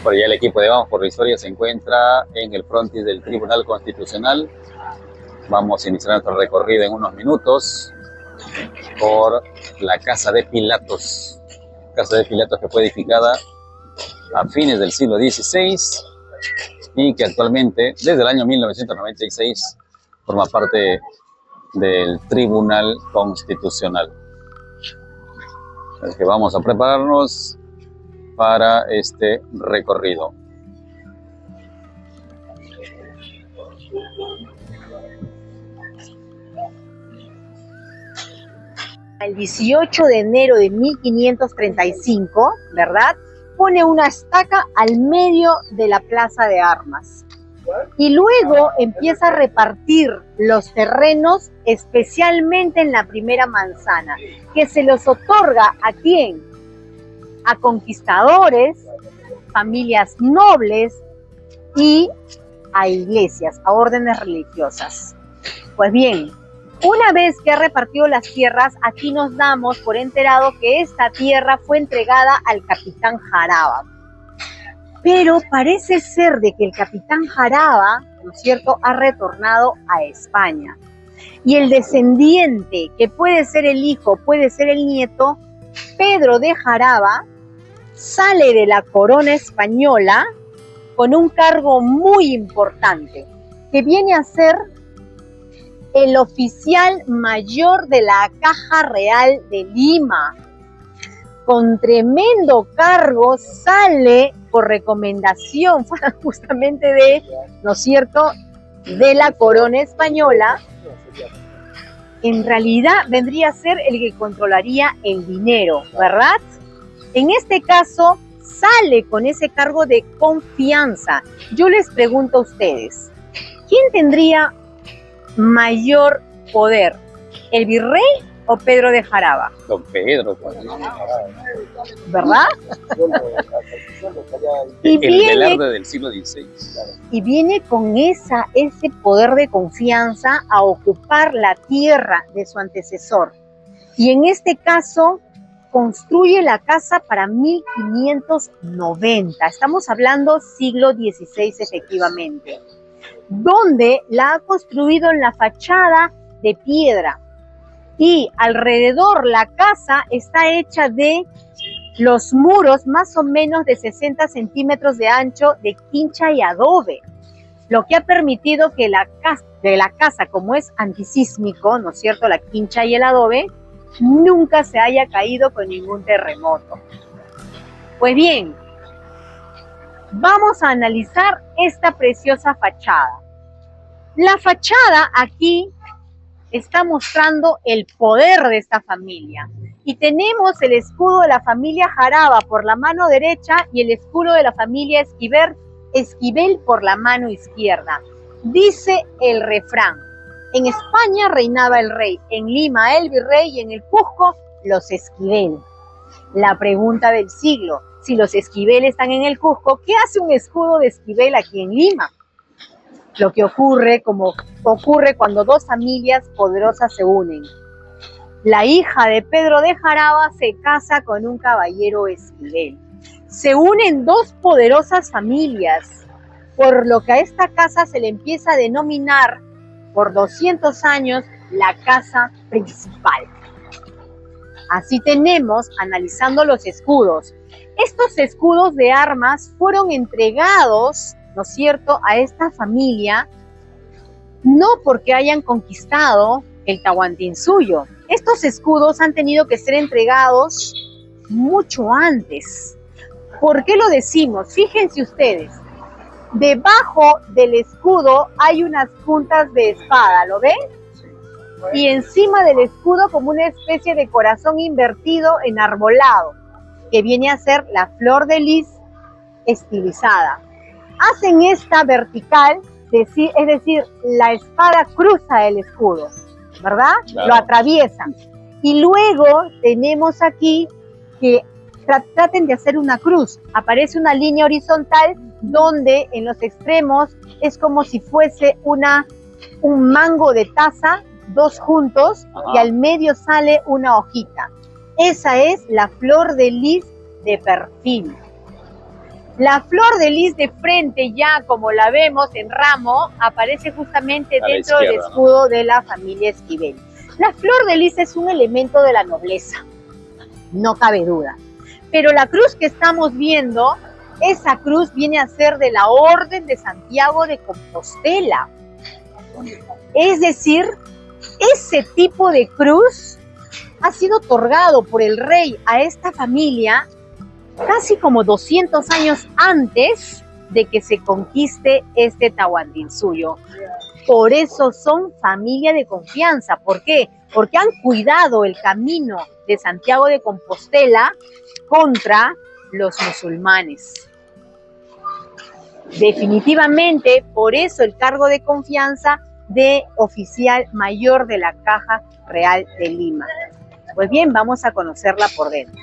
Por allá el equipo de Vamos por la Historia se encuentra en el frontis del Tribunal Constitucional. Vamos a iniciar nuestro recorrido en unos minutos por la Casa de Pilatos. Casa de Pilatos que fue edificada a fines del siglo XVI y que actualmente, desde el año 1996, forma parte del Tribunal Constitucional. Así que vamos a prepararnos para este recorrido. El 18 de enero de 1535, ¿verdad?, pone una estaca al medio de la plaza de armas. Y luego empieza a repartir los terrenos, especialmente en la primera manzana, que se los otorga ¿a quién? A conquistadores, familias nobles y a iglesias, a órdenes religiosas. Pues bien, una vez que ha repartido las tierras, aquí nos damos por enterado que esta tierra fue entregada al capitán Jaraba. Pero parece ser de que el capitán Jaraba, ¿no es cierto?, ha retornado a España. Y el descendiente, que puede ser el hijo, puede ser el nieto, Pedro de Jaraba, sale de la corona española con un cargo muy importante, que viene a ser el oficial mayor de la Caja Real de Lima. Con tremendo cargo sale por recomendación justamente de, ¿no es cierto?, de la corona española. En realidad vendría a ser el que controlaría el dinero, ¿verdad? En este caso sale con ese cargo de confianza. Yo les pregunto a ustedes, ¿quién tendría mayor poder, el virrey o Pedro de Jaraba? Don Pedro, ¿verdad? El Velarde del siglo XVI. Y viene con ese poder de confianza a ocupar la tierra de su antecesor. Y en este caso construye la casa para 1590. Estamos hablando siglo XVI efectivamente, donde la ha construido en la fachada de piedra y alrededor la casa está hecha de los muros más o menos de 60 centímetros de ancho de quincha y adobe, lo que ha permitido que la casa, como es antisísmico, ¿no es cierto?, la quincha y el adobe, nunca se haya caído con ningún terremoto. Pues bien, vamos a analizar esta preciosa fachada. La fachada aquí está mostrando el poder de esta familia. Y tenemos el escudo de la familia Jaraba por la mano derecha y el escudo de la familia Esquivel por la mano izquierda. Dice el refrán: en España reinaba el rey, en Lima el virrey y en el Cusco los Esquivel. La pregunta del siglo: si los Esquivel están en el Cusco, ¿qué hace un escudo de Esquivel aquí en Lima? Lo que ocurre cuando dos familias poderosas se unen. La hija de Pedro de Jaraba se casa con un caballero Esquivel. Se unen dos poderosas familias, por lo que a esta casa se le empieza a denominar por 200 años la casa principal. Así tenemos, analizando los escudos. Estos escudos de armas fueron entregados, ¿no es cierto?, a esta familia, no porque hayan conquistado el Tahuantinsuyo. Estos escudos han tenido que ser entregados mucho antes. ¿Por qué lo decimos? Fíjense ustedes, debajo del escudo hay unas puntas de espada, ¿lo ven? Y encima del escudo como una especie de corazón invertido enarbolado, que viene a ser la flor de lis estilizada. Hacen esta vertical, es decir, la espada cruza el escudo, ¿verdad? Claro. Lo atraviesan. Y luego tenemos aquí que traten de hacer una cruz. Aparece una línea horizontal donde en los extremos es como si fuese un mango de taza, dos juntos, y al medio sale una hojita. Esa es la flor de lis de perfil. La flor de lis de frente, ya como la vemos en ramo, aparece justamente dentro del escudo de la familia Esquivel. La flor de lis es un elemento de la nobleza, no cabe duda. Pero la cruz que estamos viendo, esa cruz viene a ser de la Orden de Santiago de Compostela. Es decir, ese tipo de cruz ha sido otorgado por el rey a esta familia casi como 200 años antes de que se conquiste este Tahuantinsuyo. Por eso son familia de confianza. ¿Por qué? Porque han cuidado el camino de Santiago de Compostela contra los musulmanes. Definitivamente, por eso el cargo de confianza de oficial mayor de la Caja Real de Lima. Pues bien, vamos a conocerla por dentro.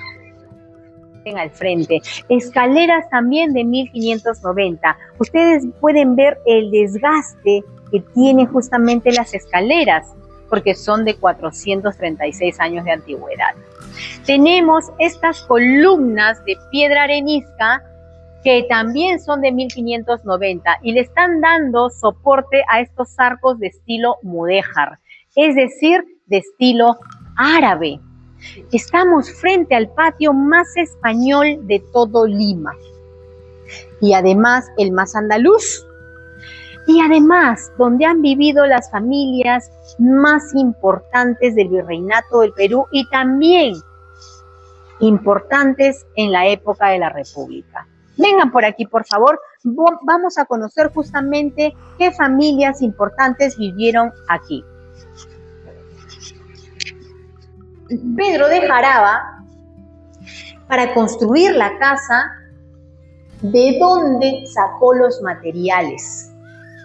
Al frente, escaleras también de 1590. Ustedes pueden ver el desgaste que tienen justamente las escaleras, porque son de 436 años de antigüedad. Tenemos estas columnas de piedra arenisca que también son de 1590 y le están dando soporte a estos arcos de estilo mudéjar, es decir, de estilo árabe. Estamos frente al patio más español de todo Lima y además el más andaluz y además donde han vivido las familias más importantes del virreinato del Perú y también importantes en la época de la República. Vengan por aquí, por favor. Vamos a conocer justamente qué familias importantes vivieron aquí. Pedro de Jaraba, para construir la casa, ¿de dónde sacó los materiales?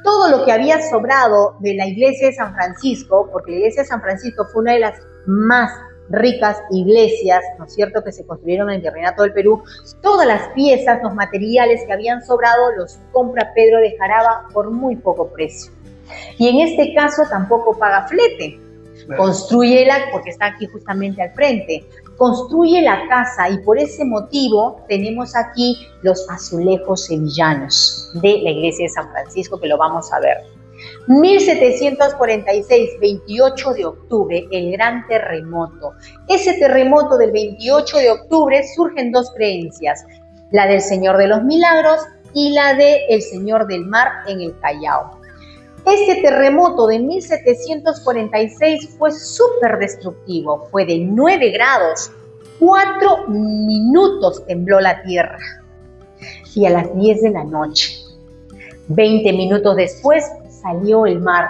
Todo lo que había sobrado de la iglesia de San Francisco, porque la iglesia de San Francisco fue una de las más ricas iglesias, ¿no es cierto?, que se construyeron en el virreinato del Perú, todas las piezas, los materiales que habían sobrado los compra Pedro de Jaraba por muy poco precio. Y en este caso tampoco paga flete. Construye porque está aquí justamente al frente, construye la casa y por ese motivo tenemos aquí los azulejos sevillanos de la iglesia de San Francisco, que lo vamos a ver. 1746, 28 de octubre, el gran terremoto. Ese terremoto del 28 de octubre surgen dos creencias, la del Señor de los Milagros y la del Señor del Mar en el Callao. Este terremoto de 1746 fue súper destructivo, fue de 9 grados, 4 minutos tembló la tierra y a las 10 de la noche, 20 minutos después, salió el mar,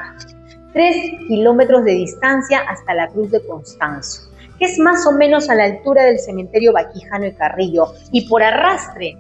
3 kilómetros de distancia hasta la Cruz de Constanzo, que es más o menos a la altura del cementerio Baquijano y Carrillo, y por arrastre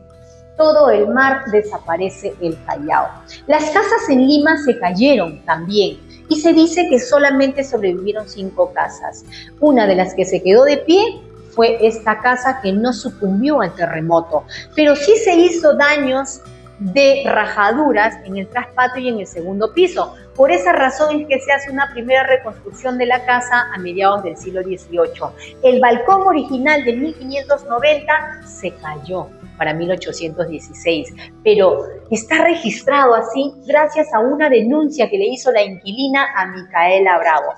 todo el mar desaparece el Callao. Las casas en Lima se cayeron también y se dice que solamente sobrevivieron 5 casas. Una de las que se quedó de pie fue esta casa que no sucumbió al terremoto, pero sí se hizo daños de rajaduras en el traspatio y en el segundo piso. Por esa razón es que se hace una primera reconstrucción de la casa a mediados del siglo XVIII. El balcón original de 1590 se cayó para 1816, pero está registrado así gracias a una denuncia que le hizo la inquilina a Micaela Bravo.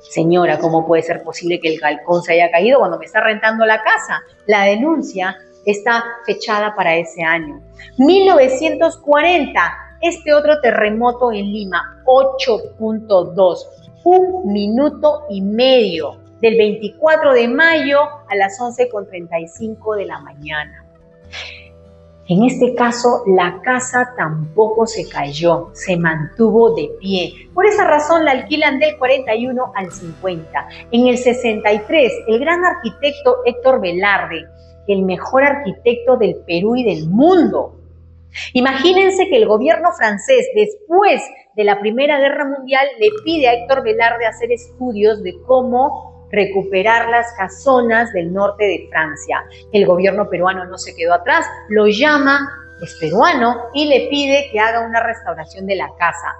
Señora, ¿cómo puede ser posible que el balcón se haya caído cuando me está rentando la casa? La denuncia está fechada para ese año. 1940, este otro terremoto en Lima, 8.2, 1 minuto y medio, del 24 de mayo a las 11:35 de la mañana. En este caso, la casa tampoco se cayó, se mantuvo de pie. Por esa razón la alquilan del 41 al 50. En el 63, el gran arquitecto Héctor Velarde, el mejor arquitecto del Perú y del mundo. Imagínense que el gobierno francés, después de la Primera Guerra Mundial, le pide a Héctor Velarde hacer estudios de cómo recuperar las casonas del norte de Francia. El gobierno peruano no se quedó atrás, lo llama, es peruano, y le pide que haga una restauración de la casa.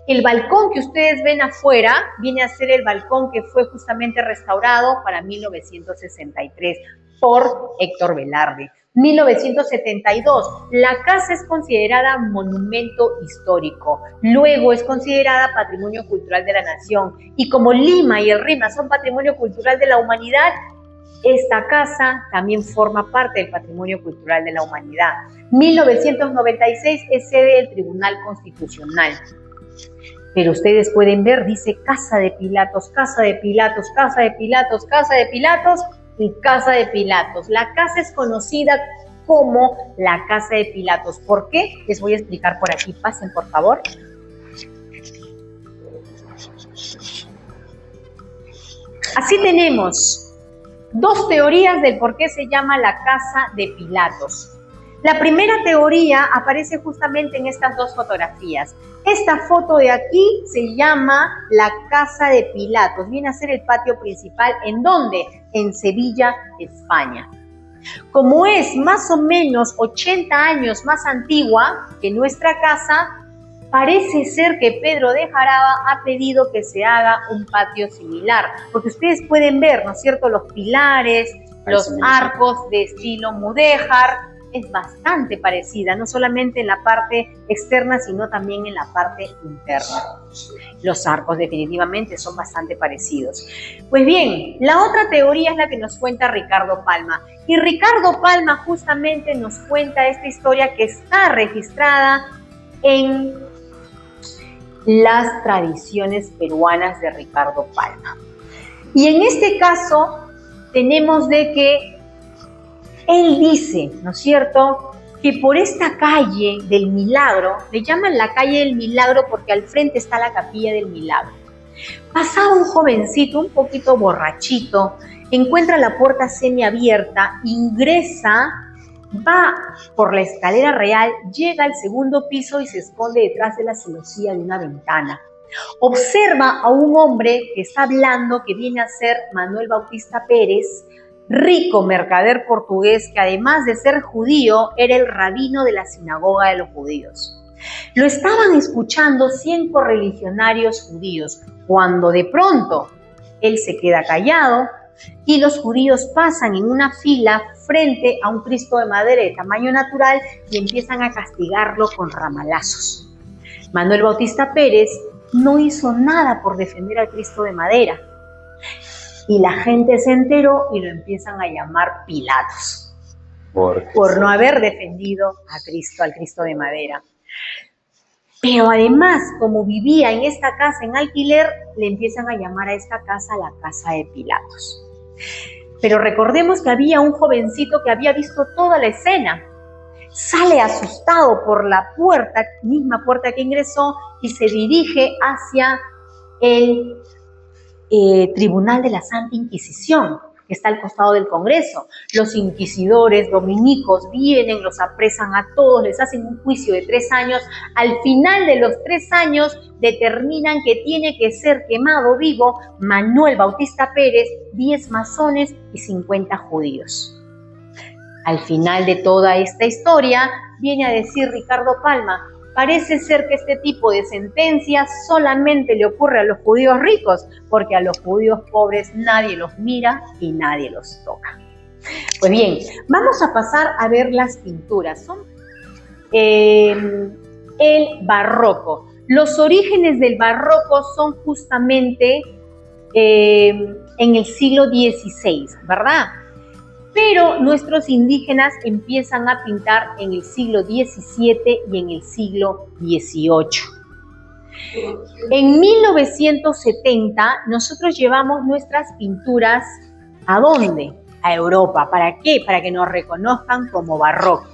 El balcón que ustedes ven afuera viene a ser el balcón que fue justamente restaurado para 1963 por Héctor Velarde. 1972, la casa es considerada monumento histórico, luego es considerada patrimonio cultural de la nación, y como Lima y el RIMA son patrimonio cultural de la humanidad, esta casa también forma parte del patrimonio cultural de la humanidad. 1996 es sede del Tribunal Constitucional. Pero ustedes pueden ver, dice Casa de Pilatos, Casa de Pilatos, Casa de Pilatos, Casa de Pilatos y Casa de Pilatos. La casa es conocida como la Casa de Pilatos. ¿Por qué? Les voy a explicar por aquí. Pasen, por favor. Así tenemos dos teorías del por qué se llama la Casa de Pilatos. La primera teoría aparece justamente en estas dos fotografías. Esta foto de aquí se llama la Casa de Pilatos. Viene a ser el patio principal. ¿En dónde? En Sevilla, España. Como es más o menos 80 años más antigua que nuestra casa, parece ser que Pedro de Jaraba ha pedido que se haga un patio similar. Porque ustedes pueden ver, ¿no es cierto?, los pilares, los arcos de estilo mudéjar. Es bastante parecida, no solamente en la parte externa, sino también en la parte interna. Los arcos definitivamente son bastante parecidos. Pues bien, la otra teoría es la que nos cuenta Ricardo Palma. Y Ricardo Palma justamente nos cuenta esta historia que está registrada en las tradiciones peruanas de Ricardo Palma. Y en este caso tenemos de que él dice, ¿no es cierto?, que por esta calle del Milagro, le llaman la calle del Milagro porque al frente está la capilla del Milagro. Pasaba un jovencito, un poquito borrachito, encuentra la puerta semiabierta, ingresa, va por la escalera real, llega al segundo piso y se esconde detrás de la celosía de una ventana. Observa a un hombre que está hablando, que viene a ser Manuel Bautista Pérez, rico mercader portugués que además de ser judío era el rabino de la sinagoga de los judíos. Lo estaban escuchando 100 correligionarios judíos, cuando de pronto él se queda callado y los judíos pasan en una fila frente a un Cristo de madera de tamaño natural y empiezan a castigarlo con ramalazos. Manuel Bautista Pérez no hizo nada por defender al Cristo de madera. Y la gente se enteró y lo empiezan a llamar Pilatos por no haber defendido a Cristo, al Cristo de madera. Pero además, como vivía en esta casa en alquiler, le empiezan a llamar a esta casa la Casa de Pilatos. Pero recordemos que había un jovencito que había visto toda la escena. Sale asustado por la puerta, misma puerta que ingresó, y se dirige hacia el Tribunal de la Santa Inquisición, que está al costado del Congreso. Los inquisidores dominicos vienen, los apresan a todos, les hacen un juicio de 3 años. Al final de los 3 años determinan que tiene que ser quemado vivo Manuel Bautista Pérez, 10 masones y 50 judíos. Al final de toda esta historia viene a decir Ricardo Palma: parece ser que este tipo de sentencias solamente le ocurre a los judíos ricos, porque a los judíos pobres nadie los mira y nadie los toca. Pues bien, vamos a pasar a ver las pinturas. Son el barroco. Los orígenes del barroco son justamente en el siglo XVI, ¿verdad? Pero nuestros indígenas empiezan a pintar en el siglo XVII y en el siglo XVIII. En 1970 nosotros llevamos nuestras pinturas ¿a dónde? A Europa. ¿Para qué? Para que nos reconozcan como barroco.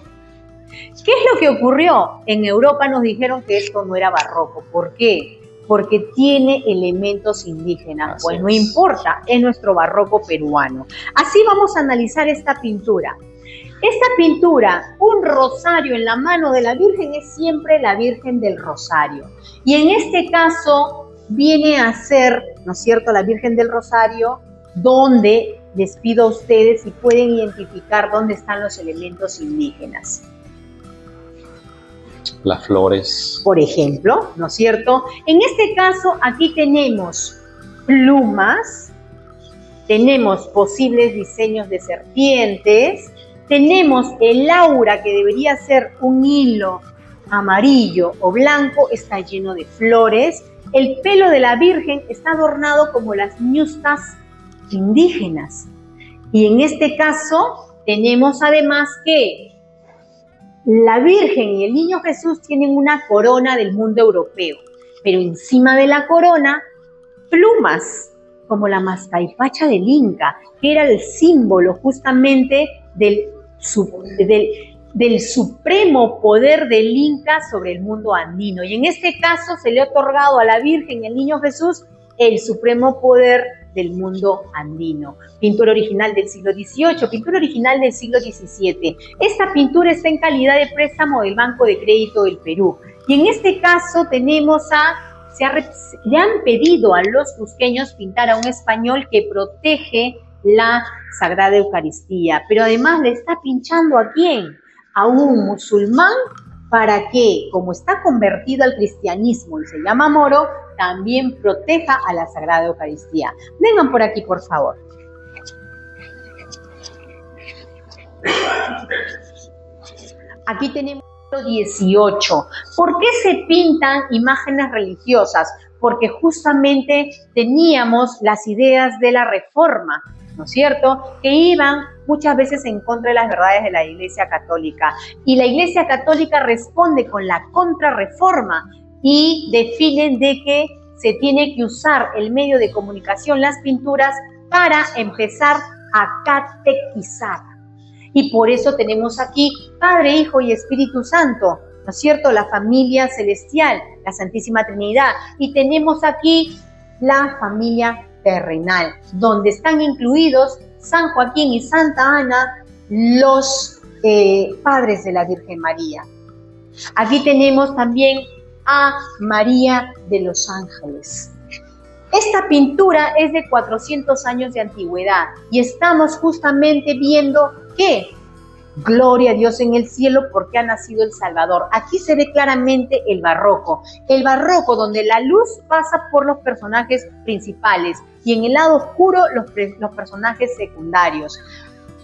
¿Qué es lo que ocurrió? En Europa nos dijeron que esto no era barroco. ¿Por qué? Porque tiene elementos indígenas. Pues no importa, es nuestro barroco peruano. Así vamos a analizar esta pintura. Esta pintura, un rosario en la mano de la Virgen, es siempre la Virgen del Rosario. Y en este caso viene a ser, ¿no es cierto?, la Virgen del Rosario, donde les pido a ustedes si pueden identificar dónde están los elementos indígenas. Las flores. Por ejemplo, ¿no es cierto? En este caso, aquí tenemos plumas, tenemos posibles diseños de serpientes, Tenemos el aura, que debería ser un hilo amarillo o blanco, está lleno de flores. El pelo de la Virgen está adornado como las ñustas indígenas. Y en este caso tenemos además que la Virgen y el Niño Jesús tienen una corona del mundo europeo, pero encima de la corona, plumas, como la mascaipacha del Inca, que era el símbolo justamente del supremo poder del Inca sobre el mundo andino. Y en este caso se le ha otorgado a la Virgen y al Niño Jesús el supremo poder del mundo andino. Pintura original del siglo XVIII, pintura original del siglo XVII. Esta pintura está en calidad de préstamo del Banco de Crédito del Perú. Y en este caso tenemos le han pedido a los cusqueños pintar a un español que protege la Sagrada Eucaristía, pero además le está pinchando ¿a quién? A un musulmán, para que, como está convertido al cristianismo y se llama moro, también proteja a la Sagrada Eucaristía. Vengan por aquí, por favor. Aquí tenemos el siglo XVIII. ¿Por qué se pintan imágenes religiosas? Porque justamente teníamos las ideas de la Reforma, ¿no es cierto?, que iban muchas veces en contra de las verdades de la Iglesia Católica. Y la Iglesia Católica responde con la Contrarreforma y definen de que se tiene que usar el medio de comunicación, las pinturas, para empezar a catequizar. Y por eso tenemos aquí Padre, Hijo y Espíritu Santo, ¿no es cierto?, la familia celestial, la Santísima Trinidad. Y tenemos aquí la familia terrenal, donde están incluidos San Joaquín y Santa Ana, los padres de la Virgen María. Aquí tenemos también a María de los Ángeles. Esta pintura es de 400 años de antigüedad y estamos justamente viendo que gloria a Dios en el cielo porque ha nacido el Salvador. Aquí se ve claramente el barroco donde la luz pasa por los personajes principales y en el lado oscuro los personajes secundarios.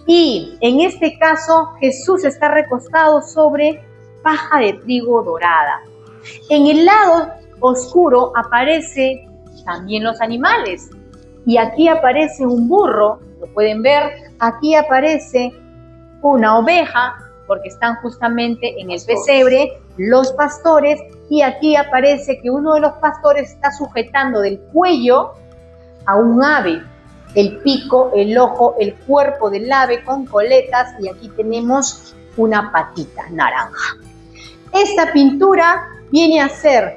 Y en este caso Jesús está recostado sobre paja de trigo dorada. En el lado oscuro aparece también los animales y aquí aparece un burro, lo pueden ver, aquí aparece una oveja, porque están justamente en el pesebre, los pastores, y aquí aparece que uno de los pastores está sujetando del cuello a un ave, el pico, el ojo, el cuerpo del ave con coletas, y aquí tenemos una patita naranja. Esta pintura viene a ser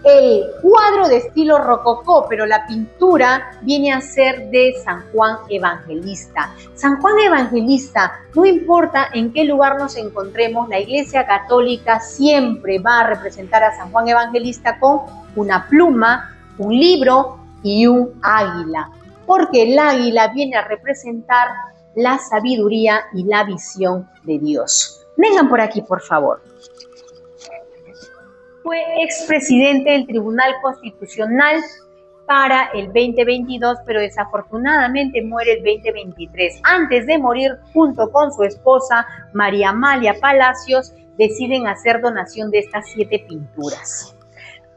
el cuadro de estilo rococó, pero la pintura viene a ser de San Juan Evangelista. San Juan Evangelista, no importa en qué lugar nos encontremos, la Iglesia Católica siempre va a representar a San Juan Evangelista con una pluma, un libro y un águila, porque el águila viene a representar la sabiduría y la visión de Dios. Vengan por aquí, por favor. Fue expresidente del Tribunal Constitucional para el 2022, pero desafortunadamente muere el 2023. Antes de morir, junto con su esposa María Amalia Palacios, deciden hacer donación de estas 7 pinturas.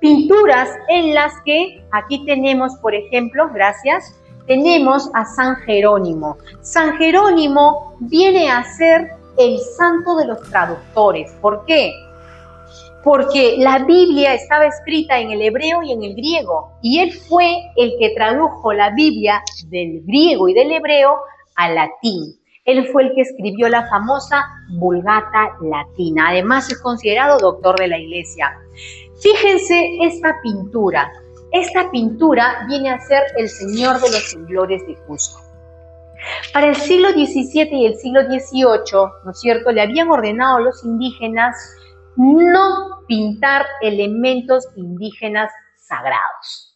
Pinturas en las que aquí tenemos, por ejemplo, gracias, tenemos a San Jerónimo. San Jerónimo viene a ser el santo de los traductores. ¿Por qué? Porque la Biblia estaba escrita en el hebreo y en el griego, y él fue el que tradujo la Biblia del griego y del hebreo al latín. Él fue el que escribió la famosa Vulgata Latina. Además es considerado doctor de la Iglesia. Fíjense esta pintura. Esta pintura viene a ser el Señor de los Temblores de Cusco. Para el siglo XVII y el siglo XVIII, ¿no es cierto?, le habían ordenado a los indígenas no pintar elementos indígenas sagrados.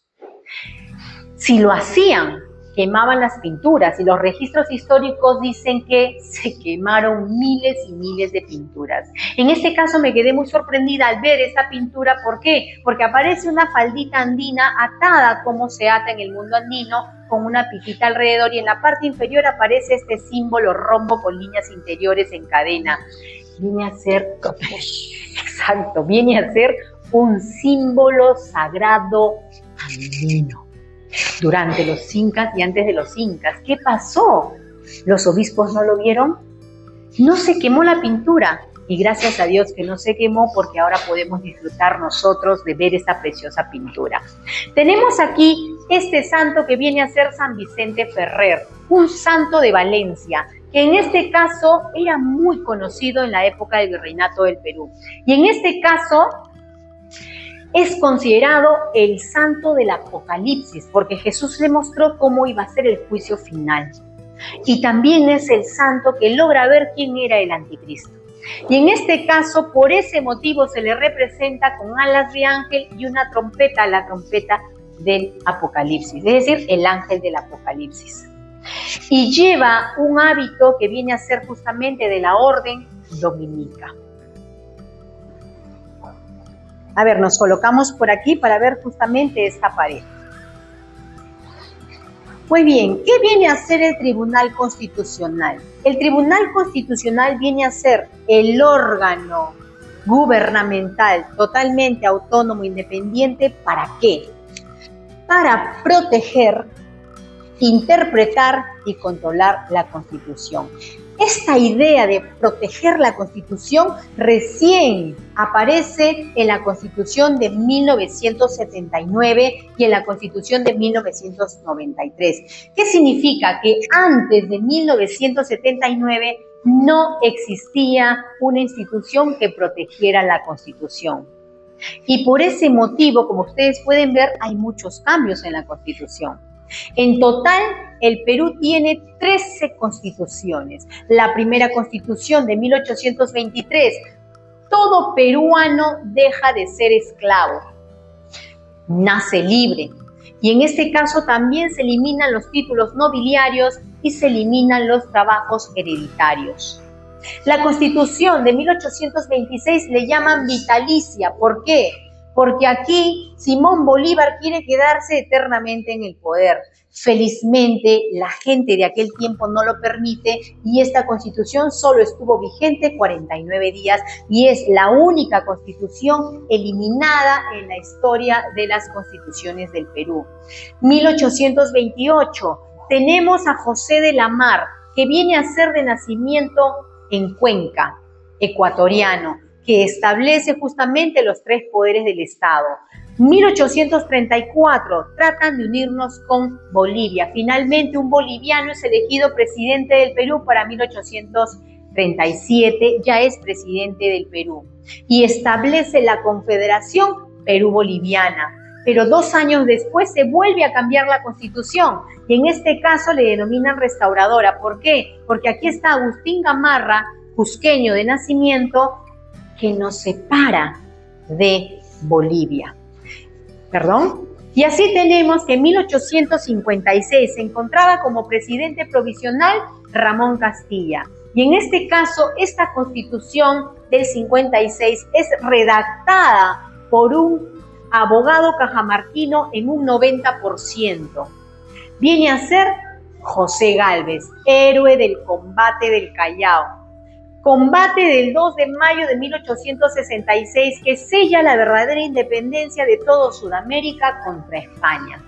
Si lo hacían, quemaban las pinturas, y los registros históricos dicen que se quemaron miles y miles de pinturas. En este caso me quedé muy sorprendida al ver esta pintura. ¿Por qué? Porque aparece una faldita andina atada como se ata en el mundo andino, con una pitita alrededor y en la parte inferior aparece este símbolo rombo con líneas interiores en cadena. Viene a ser, exacto, viene a ser un símbolo sagrado andino. Durante los incas y antes de los incas, ¿qué pasó? ¿Los obispos no lo vieron? No se quemó la pintura. Y gracias a Dios que no se quemó, porque ahora podemos disfrutar nosotros de ver esta preciosa pintura. Tenemos aquí este santo que viene a ser San Vicente Ferrer, un santo de Valencia, que en este caso era muy conocido en la época del Virreinato del Perú. Y en este caso es considerado el santo del Apocalipsis, porque Jesús le mostró cómo iba a ser el juicio final. Y también es el santo que logra ver quién era el anticristo. Y en este caso, por ese motivo, se le representa con alas de ángel y una trompeta, la trompeta del Apocalipsis, es decir, el ángel del Apocalipsis. Y lleva un hábito que viene a ser justamente de la orden dominica. A ver, nos colocamos por aquí para ver justamente esta pared. Muy bien, ¿qué viene a ser el Tribunal Constitucional? El Tribunal Constitucional viene a ser el órgano gubernamental totalmente autónomo, independiente. ¿Para qué? Para proteger, interpretar y controlar la Constitución. Esta idea de proteger la Constitución recién aparece en la Constitución de 1979 y en la Constitución de 1993. ¿Qué significa? Que antes de 1979 no existía una institución que protegiera la Constitución. Y por ese motivo, como ustedes pueden ver, hay muchos cambios en la Constitución. En total, el Perú tiene 13 constituciones. La primera constitución de 1823, todo peruano deja de ser esclavo, nace libre. Y en este caso también se eliminan los títulos nobiliarios y se eliminan los trabajos hereditarios. La Constitución de 1826 le llaman vitalicia. ¿Por qué? Porque aquí Simón Bolívar quiere quedarse eternamente en el poder. Felizmente, la gente de aquel tiempo no lo permite y esta Constitución solo estuvo vigente 49 días y es la única Constitución eliminada en la historia de las constituciones del Perú. 1828, tenemos a José de la Mar, que viene a ser de nacimiento en Cuenca, ecuatoriano, que establece justamente los 3 poderes del Estado. 1834, tratan de unirnos con Bolivia. Finalmente, un boliviano es elegido presidente del Perú para 1837, ya es presidente del Perú. Y establece la Confederación Perú-Boliviana. Pero 2 años después se vuelve a cambiar la Constitución. Y en este caso le denominan restauradora. ¿Por qué? Porque aquí está Agustín Gamarra, cusqueño de nacimiento, que nos separa de Bolivia. ¿Perdón? Y así tenemos que en 1856 se encontraba como presidente provisional Ramón Castilla. Y en este caso, esta Constitución del 56 es redactada por un abogado cajamarquino en un 90%. Viene a ser José Gálvez, héroe del combate del Callao. Combate del 2 de mayo de 1866 que sella la verdadera independencia de todo Sudamérica contra España.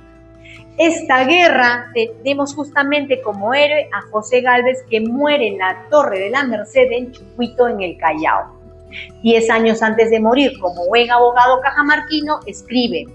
Esta guerra tenemos justamente como héroe a José Gálvez, que muere en la Torre de la Merced en Chucuito, en el Callao. 10 años antes de morir, como buen abogado cajamarquino, escribe: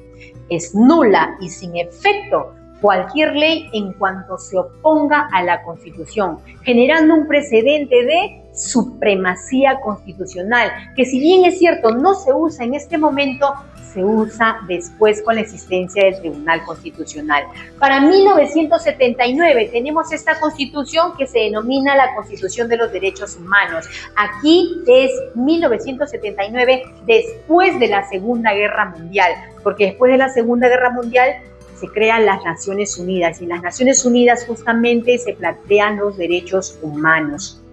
es nula y sin efecto cualquier ley en cuanto se oponga a la Constitución, generando un precedente de supremacía constitucional, que si bien es cierto no se usa en este momento, se usa después con la existencia del Tribunal Constitucional. Para 1979 tenemos esta Constitución que se denomina la Constitución de los Derechos Humanos. Aquí es 1979, después de la Segunda Guerra Mundial, porque después de la Segunda Guerra Mundial se crean las Naciones Unidas y en las Naciones Unidas justamente se plantean los derechos humanos.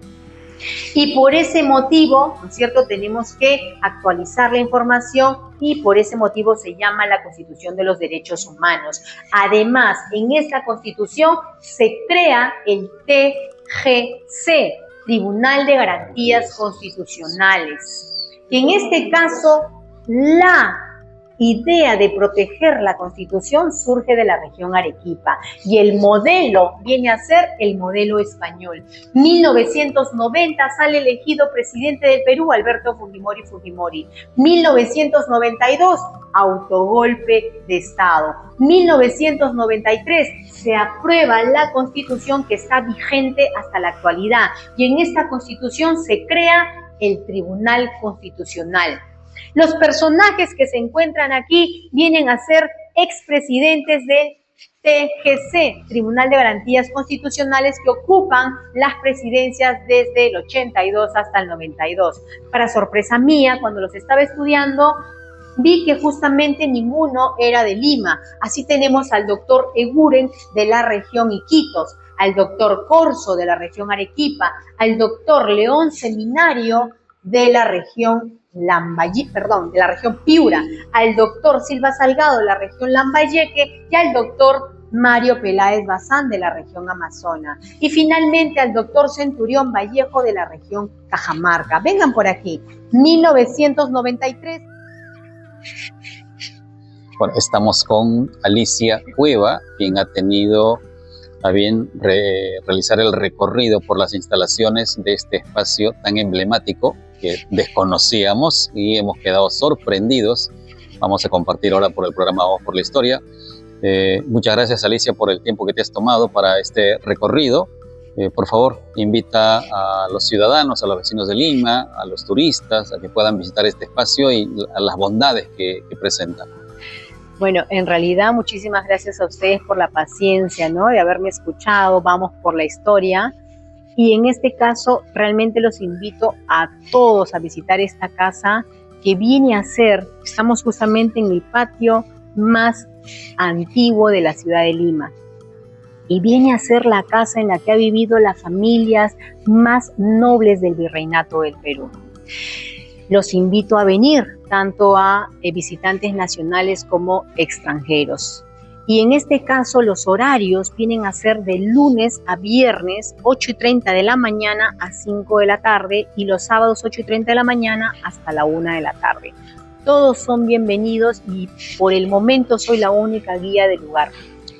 Y por ese motivo, ¿no es cierto?, tenemos que actualizar la información y por ese motivo se llama la Constitución de los Derechos Humanos. Además, en esta Constitución se crea el TGC, Tribunal de Garantías Constitucionales. Y en este caso, la idea de proteger la Constitución surge de la región Arequipa y el modelo viene a ser el modelo español. 1990 sale elegido presidente del Perú Alberto Fujimori. 1992 autogolpe de Estado. 1993 se aprueba la Constitución que está vigente hasta la actualidad y en esta Constitución se crea el Tribunal Constitucional. Los personajes que se encuentran aquí vienen a ser expresidentes del TGC, Tribunal de Garantías Constitucionales, que ocupan las presidencias desde el 82 hasta el 92. Para sorpresa mía, cuando los estaba estudiando, vi que justamente ninguno era de Lima. Así tenemos al doctor Eguren de la región Iquitos, al doctor Corso de la región Arequipa, al doctor León Seminario de la región de la región Piura, al doctor Silva Salgado de la región Lambayeque y al doctor Mario Peláez Bazán de la región Amazona. Y finalmente al doctor Centurión Vallejo de la región Cajamarca. Vengan por aquí. 1993. Bueno, estamos con Alicia Cueva, quien ha tenido a bien realizar el recorrido por las instalaciones de este espacio tan emblemático que desconocíamos y hemos quedado sorprendidos. Vamos a compartir ahora por el programa Vamos por la Historia. Muchas gracias, Alicia, por el tiempo que te has tomado para este recorrido. Por favor, invita a los ciudadanos, a los vecinos de Lima, a los turistas, a que puedan visitar este espacio y a las bondades que presenta. Bueno, en realidad muchísimas gracias a ustedes por la paciencia, ¿no?, de haberme escuchado. Vamos por la historia. Y en este caso realmente los invito a todos a visitar esta casa que viene a ser, estamos justamente en el patio más antiguo de la ciudad de Lima. Y viene a ser la casa en la que ha vivido las familias más nobles del Virreinato del Perú. Los invito a venir, tanto a visitantes nacionales como extranjeros. Y en este caso los horarios vienen a ser de lunes a viernes, 8:30 de la mañana a 5 de la tarde, y los sábados 8:30 de la mañana hasta la 1 de la tarde. Todos son bienvenidos y por el momento soy la única guía del lugar.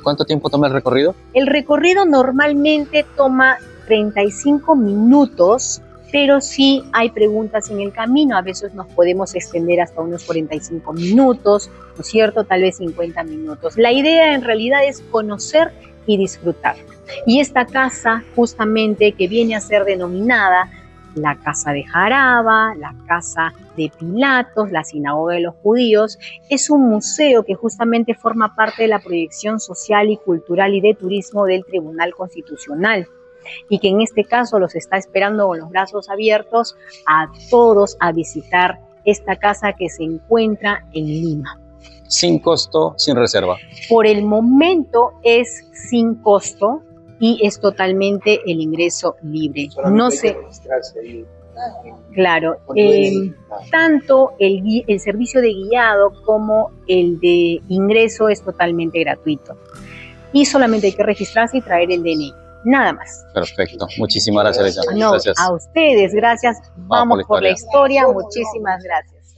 ¿Cuánto tiempo toma el recorrido? El recorrido normalmente toma 35 minutos, pero sí hay preguntas en el camino. A veces nos podemos extender hasta unos 45 minutos, ¿no es cierto?, tal vez 50 minutos. La idea en realidad es conocer y disfrutar. Y esta casa justamente que viene a ser denominada la Casa de Jaraba, la Casa de Pilatos, la Sinagoga de los Judíos, es un museo que justamente forma parte de la proyección social y cultural y de turismo del Tribunal Constitucional, y que en este caso los está esperando con los brazos abiertos a todos a visitar esta casa que se encuentra en Lima. Sin costo, sin reserva. Por el momento es sin costo y es totalmente el ingreso libre. No sé. Claro, tanto el servicio de guiado como el de ingreso es totalmente gratuito. Y solamente hay que registrarse y traer el DNI. Nada más. Perfecto. Muchísimas gracias, Alicia. No, gracias. A ustedes, gracias. Vamos por la historia. Muchísimas gracias.